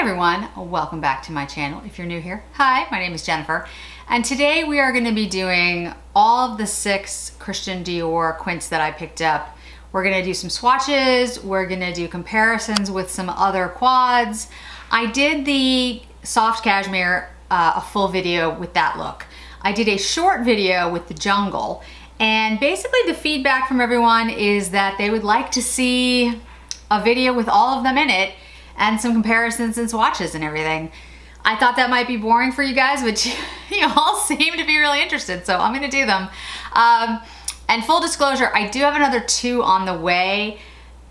everyone, welcome back to my channel. If you're new here, hi, my name is Jennifer, and today we are going to be doing all of the 6 Christian Dior quints that I picked up. We're going to do some swatches, we're going to do comparisons with some other quads. I did the soft cashmere, a full video with that look. I did a short video with the jungle, and basically the feedback from everyone is that they would like to see a video with all of them in it and some comparisons and swatches and everything. I thought that might be boring for you guys, but you all seem to be really interested, so I'm gonna do them. And full disclosure, I do have another 2 on the way.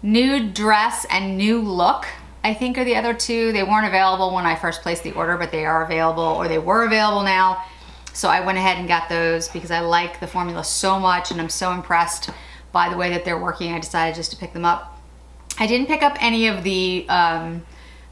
Nude dress and new look, I think, are the other 2. They weren't available when I first placed the order, but they are available, or they were available now. So I went ahead and got those because I like the formula so much and I'm so impressed by the way that they're working. I decided just to pick them up. I didn't pick up any of the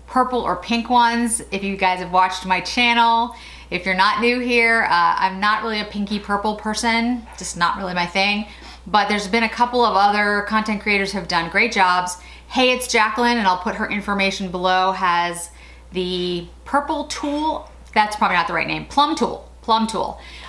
purple or pink ones. If you guys have watched my channel, if you're not new here, I'm not really a pinky purple person, just not really my thing. But there's been a couple of other content creators who have done great jobs. Hey, it's Jacqueline, and I'll put her information below, has the purple tool, that's probably not the right name, plum tool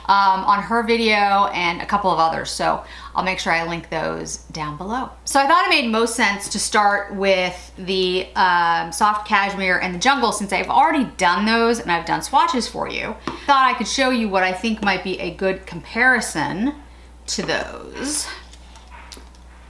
on her video, and a couple of others. So I'll make sure I link those down below. So I thought it made most sense to start with the soft cashmere and the jungle, since I've already done those and I've done swatches for you. Thought I could show you what I think might be a good comparison to those.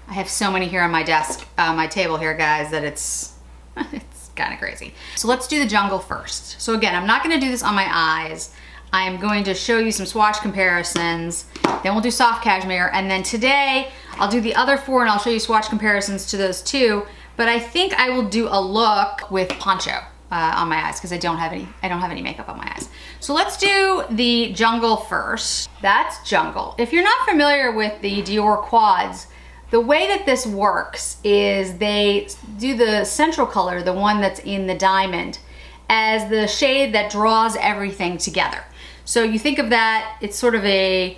I have so many here on my desk, my table here, guys, that it's kind of crazy. So let's do the jungle first. So again, I'm not gonna do this on my eyes. I'm going to show you some swatch comparisons, then we'll do soft cashmere, and then today I'll do the other 4 and I'll show you swatch comparisons to those 2, but I think I will do a look with Poncho on my eyes because I don't have any makeup on my eyes. So let's do the jungle first. That's jungle. If you're not familiar with the Dior quads, the way that this works is they do the central color, the one that's in the diamond, as the shade that draws everything together. So you think of that, it's sort of a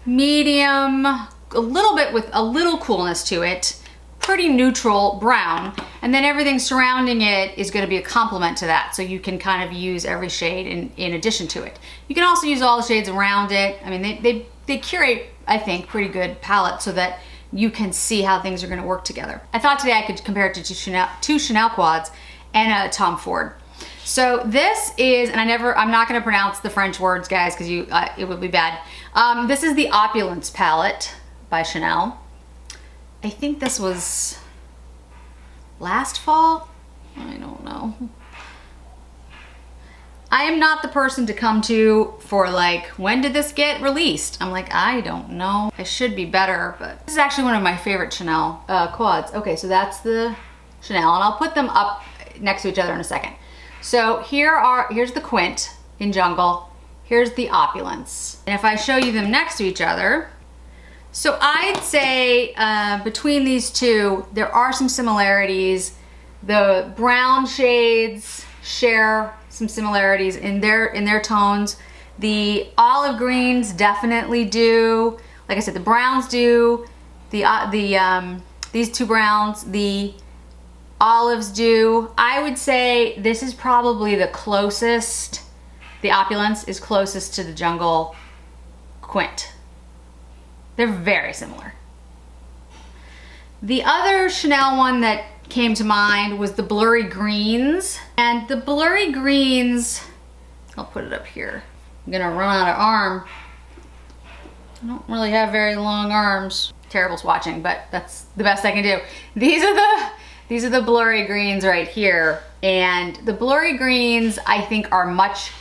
medium, a little bit with a little coolness to it, pretty neutral brown, and then everything surrounding it is going to be a complement to that. So you can kind of use every shade in addition to it. You can also use all the shades around it. I mean, they curate, I think, pretty good palette so that you can see how things are going to work together. I thought today I could compare it to two Chanel quads and a Tom Ford. So this is, and I'm not gonna pronounce the French words, guys, because it would be bad. This is the Opulence palette by Chanel. I think this was last fall? I don't know. I am not the person to come to for like, when did this get released? I'm like, I don't know. I should be better, but this is actually one of my favorite Chanel quads. Okay, so that's the Chanel, and I'll put them up next to each other in a second. So here's the quint in jungle, here's the opulence. And if I show you them next to each other, so I'd say between these 2, there are some similarities. The brown shades share some similarities in their tones. The olive greens definitely do. Like I said, the browns do. These 2 browns, the olives do. I would say this is probably the closest, the opulence is closest to the jungle quint. They're very similar. The other Chanel one that came to mind was the blurry greens. And the blurry greens, I'll put it up here. I'm gonna run out of arm. I don't really have very long arms. Terrible swatching, but that's the best I can do. These are the blurry greens right here. And the blurry greens, I think, are much,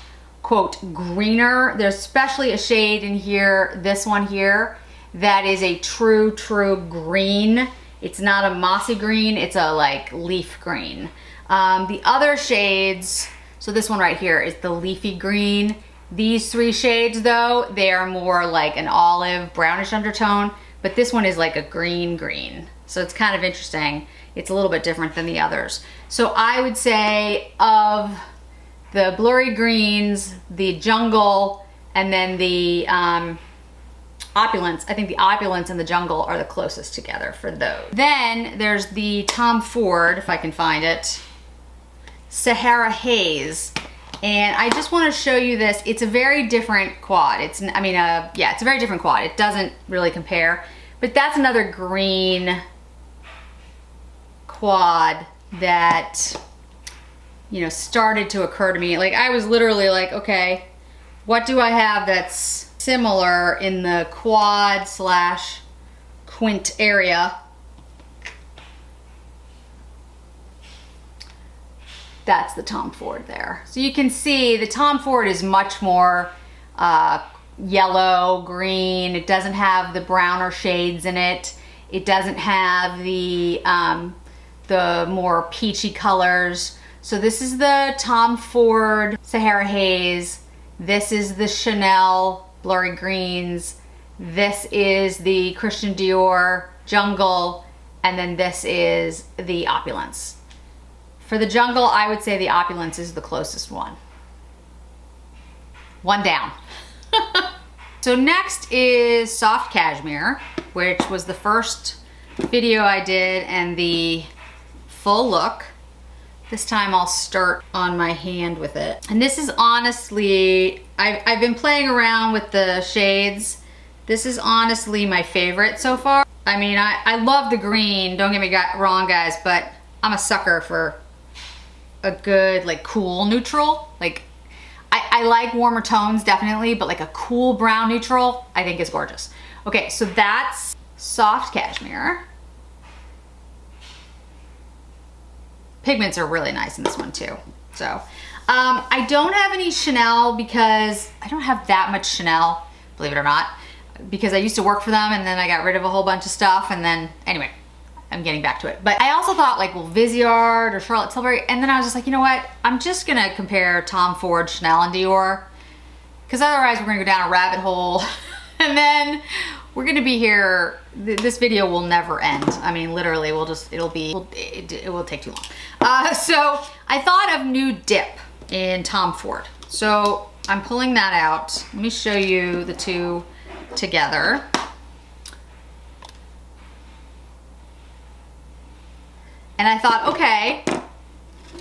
quote, greener. There's especially a shade in here, this one here, that is a true green. It's not a mossy green, it's a like leaf green. The other shades, so this one right here is the leafy green. These 3 shades though, they are more like an olive brownish undertone, but this one is like a green. So it's kind of interesting. It's a little bit different than the others. So I would say of the blurry greens, the jungle, and then the opulence, I think the opulence and the jungle are the closest together for those. Then there's the Tom Ford, if I can find it. Sahara Haze. And I just want to show you this. It's a very different quad. It's a very different quad. It doesn't really compare. But that's another green quad that, you know, started to occur to me. Like, I was literally like, okay, what do I have that's similar in the quad slash quint area? That's the Tom Ford there. So you can see the Tom Ford is much more yellow, green. It doesn't have the browner shades in it. It doesn't have the more peachy colors. So this is the Tom Ford Sahara Haze. This is the Chanel Blurry Greens. This is the Christian Dior Jungle. And then this is the Opulence. For the Jungle, I would say the Opulence is the closest one. One down. So next is Soft Cashmere, which was the first video I did and the full look. This time I'll start on my hand with it. And this is honestly, I've been playing around with the shades. This is honestly my favorite so far. I mean, I love the green, don't get me wrong guys, but I'm a sucker for a good like cool neutral. Like I like warmer tones definitely, but like a cool brown neutral I think is gorgeous. Okay, so that's Soft Cashmere. Pigments are really nice in this one too. So I don't have any Chanel because I don't have that much Chanel, believe it or not, because I used to work for them and then I got rid of a whole bunch of stuff, and then anyway, I'm getting back to it. But I also thought like, well, Viseart or Charlotte Tilbury, and then I was just like, you know what? I'm just gonna compare Tom Ford, Chanel, and Dior, because otherwise we're gonna go down a rabbit hole and then we're gonna be here. This video will never end. I mean, literally, it will take too long. So I thought of Nude Dip in Tom Ford. So I'm pulling that out. Let me show you the two together. And I thought, okay,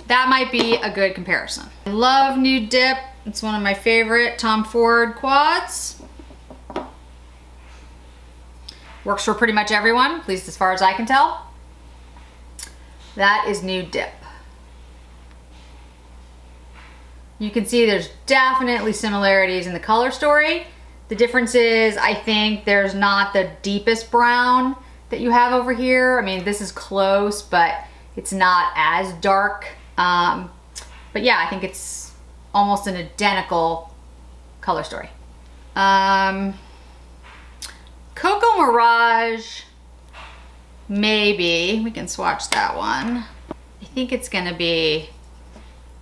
that might be a good comparison. I love Nude Dip. It's one of my favorite Tom Ford quads. Works for pretty much everyone, at least as far as I can tell. That is Nude Dip. You can see there's definitely similarities in the color story. The difference is, I think there's not the deepest brown that you have over here. I mean, this is close, but it's not as dark. But yeah, I think it's almost an identical color story. Coco Mirage, maybe. We can swatch that one. I think it's gonna be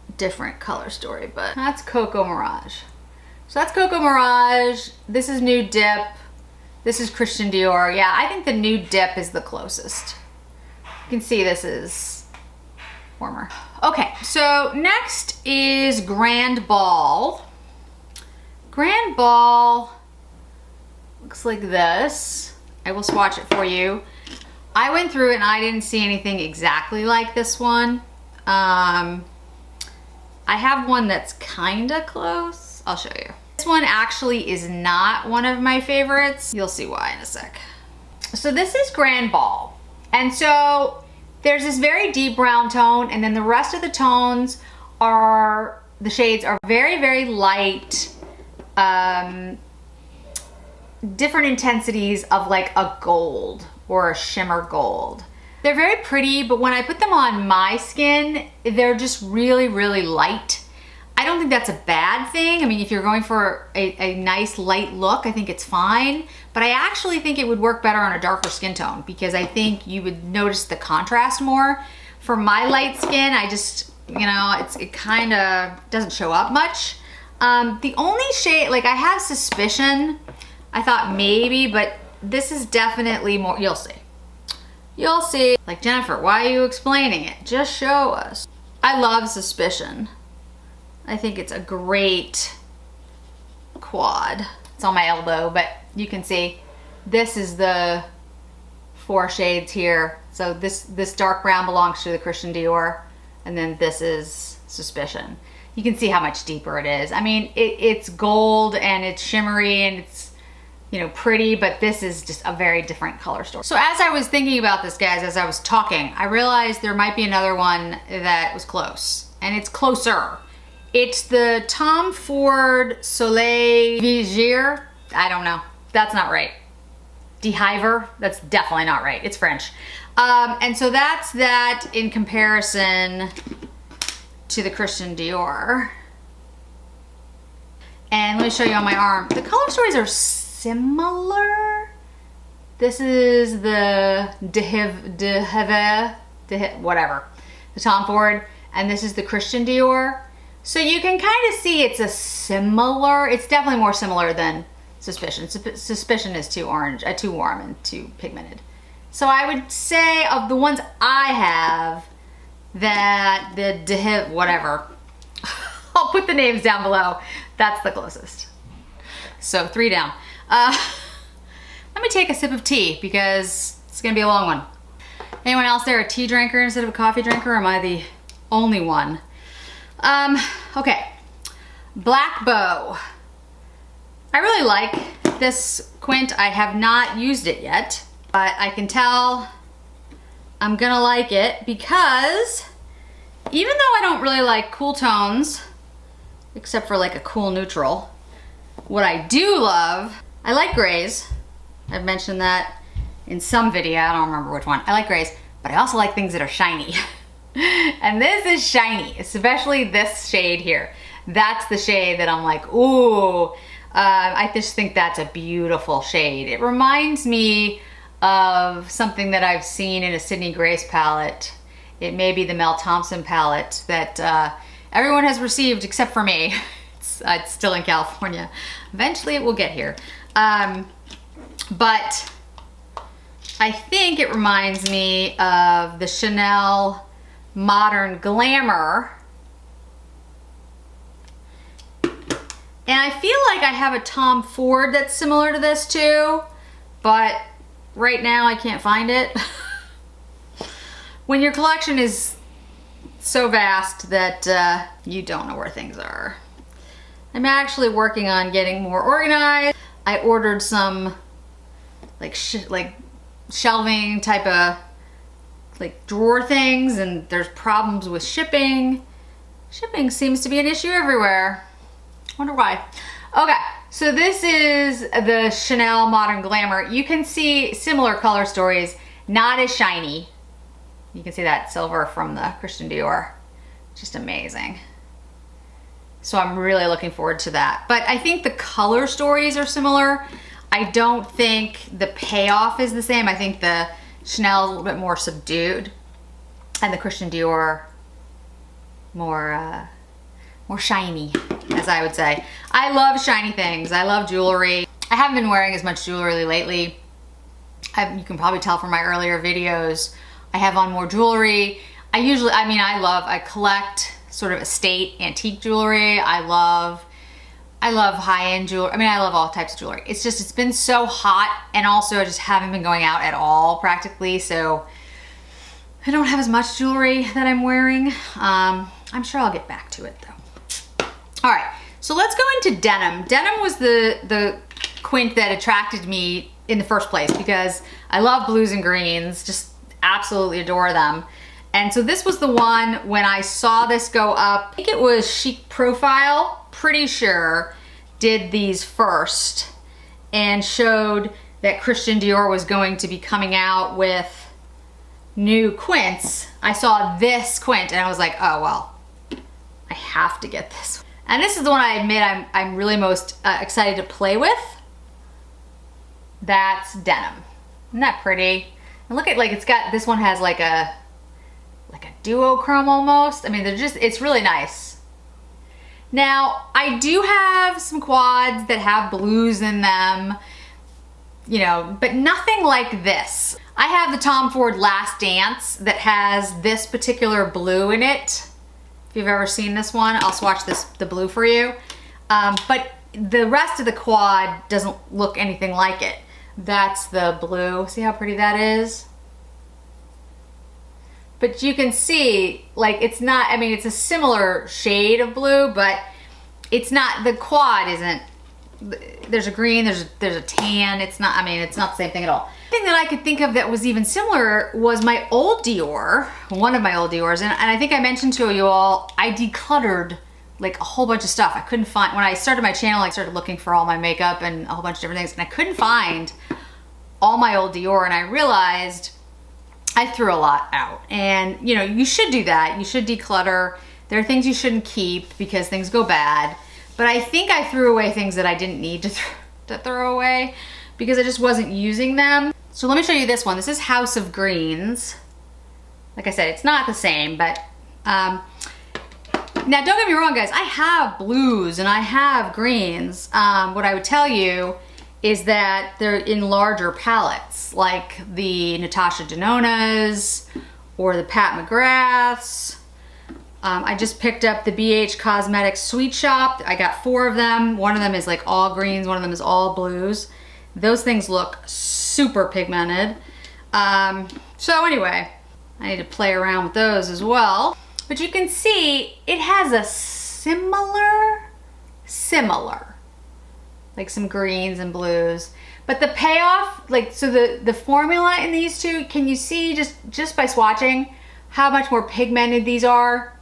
a different color story, but that's Coco Mirage. So that's Coco Mirage. This is Nude Dip. This is Christian Dior. Yeah, I think the Nude Dip is the closest. You can see this is warmer. Okay, so next is Grand Ball. Grand Ball looks like this. I will swatch it for you. I went through it and I didn't see anything exactly like this one. I have one that's kinda close. I'll show you. This one actually is not one of my favorites. You'll see why in a sec. So this is Grand Ball. And so there's this very deep brown tone, and then the rest of the tones are, the shades are very, very light, different intensities of like a gold or a shimmer gold. They're very pretty, but when I put them on my skin, they're just really, really light. I don't think that's a bad thing. I mean, if you're going for a nice light look, I think it's fine. But I actually think it would work better on a darker skin tone because I think you would notice the contrast more. For my light skin, I just, you know, it kind of doesn't show up much. The only shade, like I have Suspicion, I thought maybe, but this is definitely more, you'll see. You'll see. Like, Jennifer, why are you explaining it? Just show us. I love Suspicion. I think it's a great quad. It's on my elbow, but you can see this is the 4 shades here. So this dark brown belongs to the Christian Dior, and then this is Suspicion. You can see how much deeper it is. I mean, it's gold and it's shimmery and it's, you know, pretty, but this is just a very different color story. So as I was thinking about this, guys, as I was talking, I realized there might be another one that was close, and it's closer. It's the Tom Ford Soleil Vigier. I don't know. That's not right. Dehiver. That's definitely not right. It's French. And so that's that in comparison to the Christian Dior. And let me show you on my arm. The color stories are similar. This is the whatever, the Tom Ford, and this is the Christian Dior. So you can kind of see it's it's definitely more similar than Suspicion. Suspicion is too orange, too warm and too pigmented. So I would say of the ones I have, that the whatever, I'll put the names down below. That's the closest. So 3 down. Let me take a sip of tea because it's gonna be a long one. Anyone else there a tea drinker instead of a coffee drinker, or am I the only one? Okay, Black Bow. I really like this quint. I have not used it yet, but I can tell I'm gonna like it because even though I don't really like cool tones, except for like a cool neutral, what I do love, I like grays. I've mentioned that in some video, I don't remember which one. I like grays, but I also like things that are shiny. And this is shiny, especially this shade here. That's the shade that I'm like, ooh, I just think that's a beautiful shade. It reminds me of something that I've seen in a Sydney Grace palette. It may be the Mel Thompson palette that everyone has received except for me. It's still in California. Eventually it will get here. But I think it reminds me of the Chanel Modern Glamour. And I feel like I have a Tom Ford that's similar to this too, but right now I can't find it. When your collection is so vast that you don't know where things are. I'm actually working on getting more organized. I ordered some like shelving type of like drawer things, and there's problems with shipping. Shipping seems to be an issue everywhere. Wonder why. Okay, so this is the Chanel Modern Glamour. You can see similar color stories, not as shiny. You can see that silver from the Christian Dior. Just amazing. So I'm really looking forward to that. But I think the color stories are similar. I don't think the payoff is the same. I think the Chanel is a little bit more subdued, and the Christian Dior more shiny, as I would say. I love shiny things. I love jewelry. I haven't been wearing as much jewelry lately. You can probably tell from my earlier videos. I have on more jewelry. I collect sort of estate antique jewelry. I love high-end jewelry. I mean, I love all types of jewelry. It's just, it's been so hot, and also I just haven't been going out at all practically, so I don't have as much jewelry that I'm wearing. I'm sure I'll get back to it though. All right, so let's go into denim. Denim was the quint that attracted me in the first place because I love blues and greens, just absolutely adore them. And so this was the one when I saw this go up. I think it was Chic Profile, pretty sure, did these first and showed that Christian Dior was going to be coming out with new quints. I saw this quint and I was like, oh well, I have to get this. And this is the one I admit I'm really most excited to play with. That's Denim. Isn't that pretty? And look at, like, it's got, this one has like a duochrome almost. I mean, it's really nice. Now, I do have some quads that have blues in them, you know, but nothing like this. I have the Tom Ford Last Dance that has this particular blue in it. If you've ever seen this one, I'll swatch the blue for you. But the rest of the quad doesn't look anything like it. That's the blue. See how pretty that is? but you can see, like, it's not, I mean, it's a similar shade of blue, but it's not, the quad isn't, there's a green, there's a tan, it's not, I mean, it's not the same thing at all. The thing that I could think of that was even similar was my old Dior, one of my old Diors, and I think I mentioned to you all, I decluttered like a whole bunch of stuff. I couldn't find, when I started my channel, I started looking for all my makeup and a whole bunch of different things, and I couldn't find all my old Dior, and I realized I threw a lot out. And you know, you should do that. You should declutter. There are things you shouldn't keep because things go bad. But I think I threw away things that I didn't need to throw away because I just wasn't using them. So let me show you this one. This is House of Greens. Like I said, it's not the same, but now don't get me wrong, guys. I have blues and I have greens. What I would tell you is that they're in larger palettes, like the Natasha Denona's or the Pat McGrath's. I just picked up the BH Cosmetics Sweet Shop. I got 4 of them. One of them is like all greens, one of them is all blues. Those things look super pigmented. So anyway, I need to play around with those as well. But you can see it has a similar, like some greens and blues. But the payoff, like, so the formula in these two, can you see just by swatching how much more pigmented these are?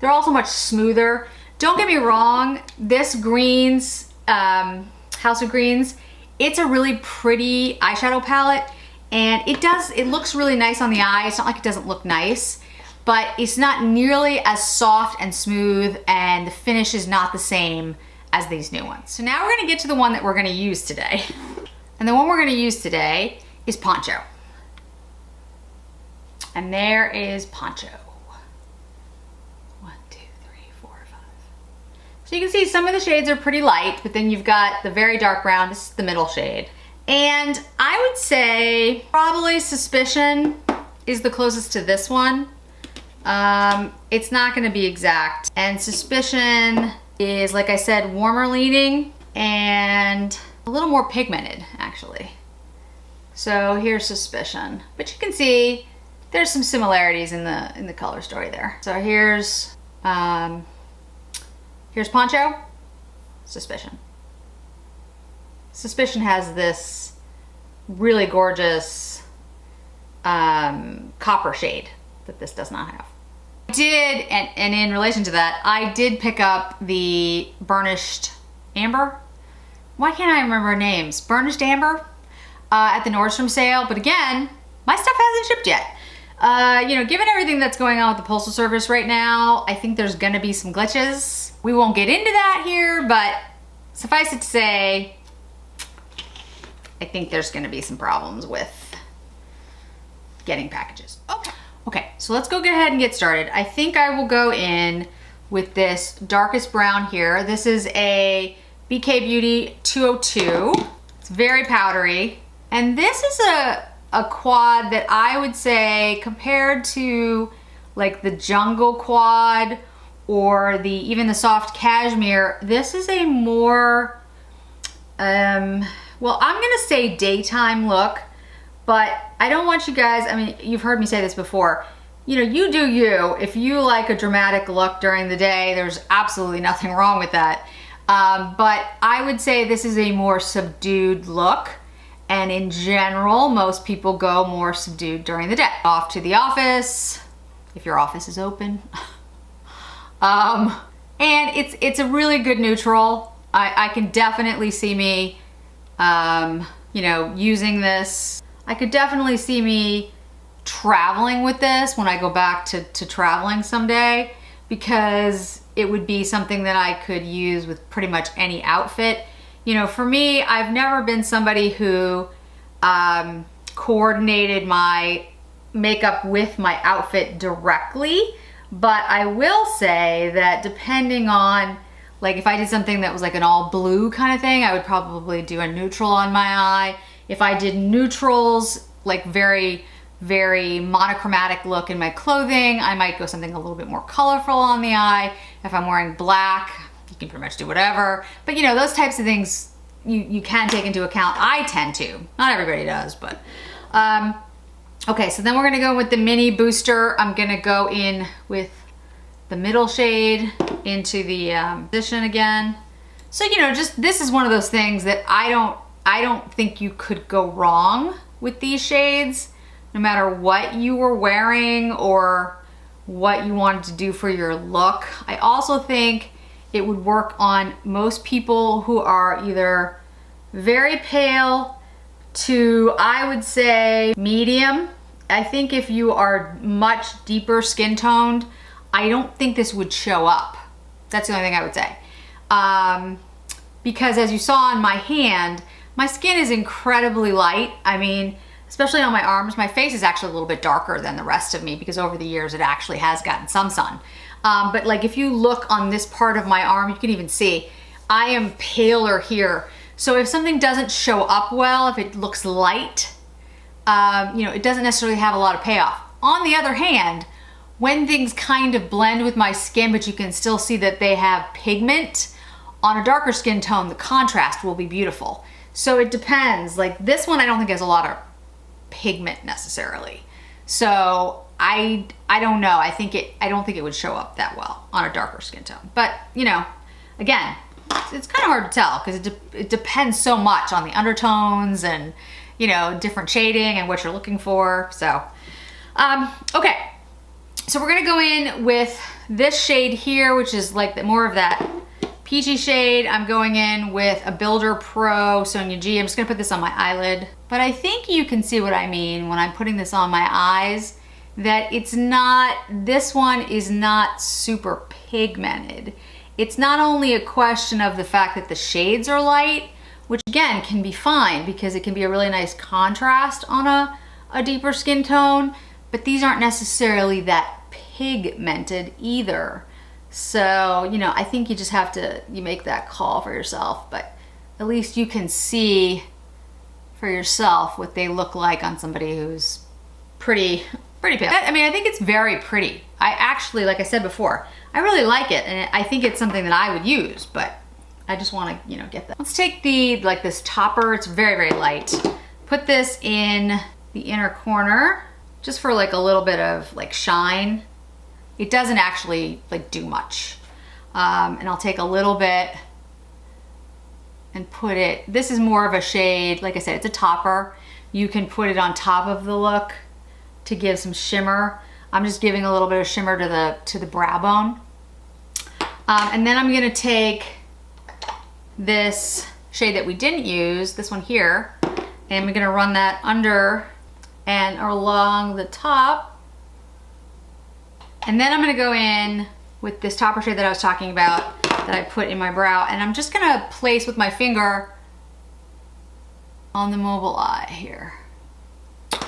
They're also much smoother. Don't get me wrong, this greens, House of Greens, it's a really pretty eyeshadow palette, and it looks really nice on the eye. It's not like it doesn't look nice, but it's not nearly as soft and smooth, and the finish is not the same as these new ones. So now we're gonna get to the one that we're gonna use today. And the one we're gonna use today is Poncho. And there is Poncho. 1, 2, 3, 4, 5. So you can see some of the shades are pretty light, but then you've got the very dark brown. This is the middle shade. And I would say probably Suspicion is the closest to this one. It's not gonna be exact. And Suspicion is, like I said, warmer leaning and a little more pigmented, actually. So here's Suspicion. But you can see there's some similarities in the color story there. So here's Poncho, Suspicion. Suspicion has this really gorgeous copper shade that this does not have. I did, and in relation to that, I did pick up the Burnished Amber. Why can't I remember names? Burnished Amber at the Nordstrom sale, but again, my stuff hasn't shipped yet. You know, given everything that's going on with the Postal Service right now, I think there's gonna be some glitches. We won't get into that here, but suffice it to say, I think there's gonna be some problems with getting packages. Okay, so let's go ahead and get started. I think I will go in with this darkest brown here. This is a BK Beauty 202. It's very powdery. And this is a quad that I would say, compared to like the Jungle Quad or even the soft Cashmere, this is a more, well, I'm gonna say daytime look, but I don't want you guys, I mean, you've heard me say this before, you know, you do you. If you like a dramatic look during the day, there's absolutely nothing wrong with that. But I would say this is a more subdued look. And in general, most people go more subdued during the day. Off to the office, if your office is open. And it's a really good neutral. I can definitely see me, you know, using this. I could definitely see me traveling with this when I go back to traveling someday, because it would be something that I could use with pretty much any outfit. You know, for me, I've never been somebody who coordinated my makeup with my outfit directly, but I will say that depending on, like, if I did something that was like an all blue kind of thing, I would probably do a neutral on my eye. If I did neutrals, like very, very monochromatic look in my clothing, I might go something a little bit more colorful on the eye. If I'm wearing black, you can pretty much do whatever. But you know, those types of things you can take into account. I tend to. Not everybody does, but Okay, so then we're gonna go with the mini booster. I'm gonna go in with the middle shade into the position again. So, you know, just this is one of those things that I don't think you could go wrong with these shades, no matter what you were wearing or what you wanted to do for your look. I also think it would work on most people who are either very pale to, I would say, medium. I think if you are much deeper skin toned, I don't think this would show up. That's the only thing I would say. Because as you saw on my hand, my skin is incredibly light. I mean, especially on my arms. My face is actually a little bit darker than the rest of me because over the years it actually has gotten some sun. But like if you look on this part of my arm, you can even see I am paler here. So if something doesn't show up well, if it looks light, you know, it doesn't necessarily have a lot of payoff. On the other hand, when things kind of blend with my skin, but you can still see that they have pigment, on a darker skin tone, the contrast will be beautiful. So it depends. Like this one, I don't think has a lot of pigment necessarily. So I don't know. I don't think it would show up that well on a darker skin tone. But you know, again, it's kind of hard to tell because it depends so much on the undertones and, you know, different shading and what you're looking for. So, okay. So we're gonna go in with this shade here, which is like more of that peachy shade. I'm going in with a Builder Pro Sonia G. I'm just gonna put this on my eyelid. But I think you can see what I mean when I'm putting this on my eyes, that it's not, this one is not super pigmented. It's not only a question of the fact that the shades are light, which again can be fine because it can be a really nice contrast on a deeper skin tone, but these aren't necessarily that pigmented either. So, you know, I think you just have to, you make that call for yourself, but at least you can see for yourself what they look like on somebody who's pretty pale. I mean, I think it's very pretty. I actually, like I said before, I really like it, and I think it's something that I would use, but I just want to, you know, get that. Let's take like this topper. It's very, very light. Put this in the inner corner just for like a little bit of like shine. It doesn't actually like do much. And I'll take a little bit and put it, this is more of a shade, like I said, it's a topper. You can put it on top of the look to give some shimmer. I'm just giving a little bit of shimmer to the brow bone. And then I'm gonna take this shade that we didn't use, this one here, and I'm gonna run that under and along the top. And then I'm gonna go in with this topper shade that I was talking about that I put in my brow, and I'm just gonna place with my finger on the mobile eye here.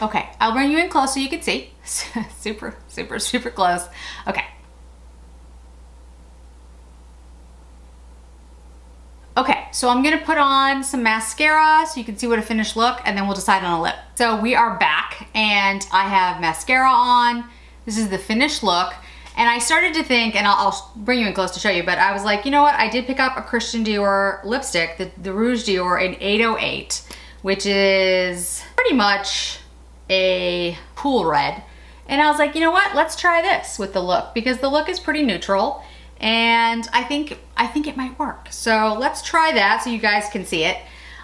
Okay, I'll bring you in close so you can see. Super, super, super close. Okay. Okay, so I'm gonna put on some mascara so you can see what a finished look, and then we'll decide on a lip. So we are back, and I have mascara on. This is the finished look. And I started to think, and I'll bring you in close to show you, but I was like, you know what? I did pick up a Christian Dior lipstick, the Rouge Dior in 808, which is pretty much a cool red. And I was like, you know what? Let's try this with the look, because the look is pretty neutral, and I think it might work. So let's try that so you guys can see it.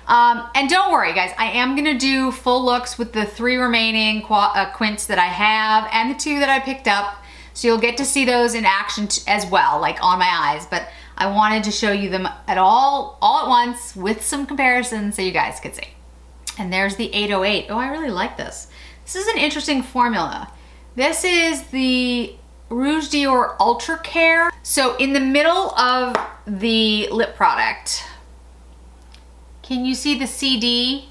And don't worry guys, I am gonna do full looks with the 3 remaining quints that I have and the 2 that I picked up. So you'll get to see those in action as well, like on my eyes. But I wanted to show you them all at once with some comparisons so you guys could see. And there's the 808. Oh, I really like this. This is an interesting formula. This is the Rouge Dior Ultra Care. So in the middle of the lip product, can you see the CD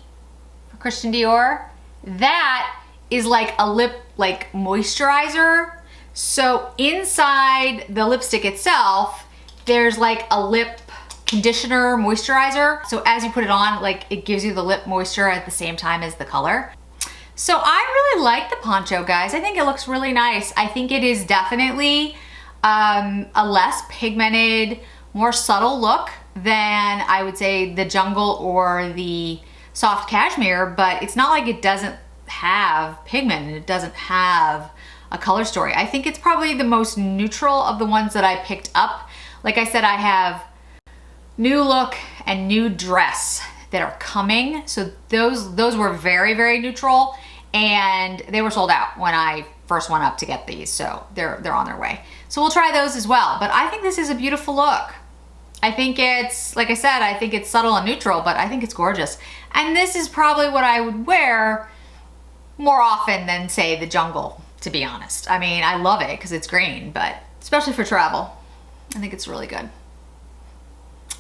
for Christian Dior? That is like a lip moisturizer. So inside the lipstick itself, there's like a lip conditioner moisturizer. So as you put it on, like it gives you the lip moisture at the same time as the color. So I really like the Poncho, guys. I think it looks really nice. I think it is definitely a less pigmented, more subtle look than I would say the Jungle or the Soft Cashmere, but it's not like it doesn't have pigment and it doesn't have a color story. I think it's probably the most neutral of the ones that I picked up. Like I said, I have New Look and New Dress that are coming. So those were very, very neutral, and they were sold out when I first went up to get these. So they're on their way. So we'll try those as well. But I think this is a beautiful look. I think it's, like I said, I think it's subtle and neutral, but I think it's gorgeous. And this is probably what I would wear more often than, say, the Jungle, to be honest. I mean, I love it because it's green, but especially for travel, I think it's really good.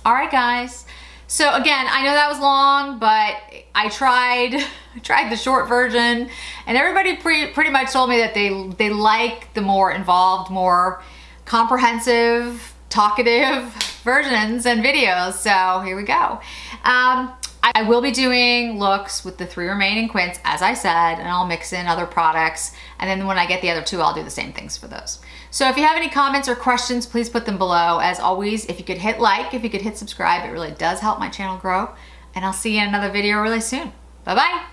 All right, guys. So again, I know that was long, but I tried the short version, and everybody pretty much told me that they like the more involved, more comprehensive, talkative versions and videos. So here we go. I will be doing looks with the 3 remaining quints, as I said, and I'll mix in other products. And then when I get the other 2, I'll do the same things for those. So if you have any comments or questions, please put them below. As always, if you could hit like, if you could hit subscribe, it really does help my channel grow. And I'll see you in another video really soon. Bye-bye.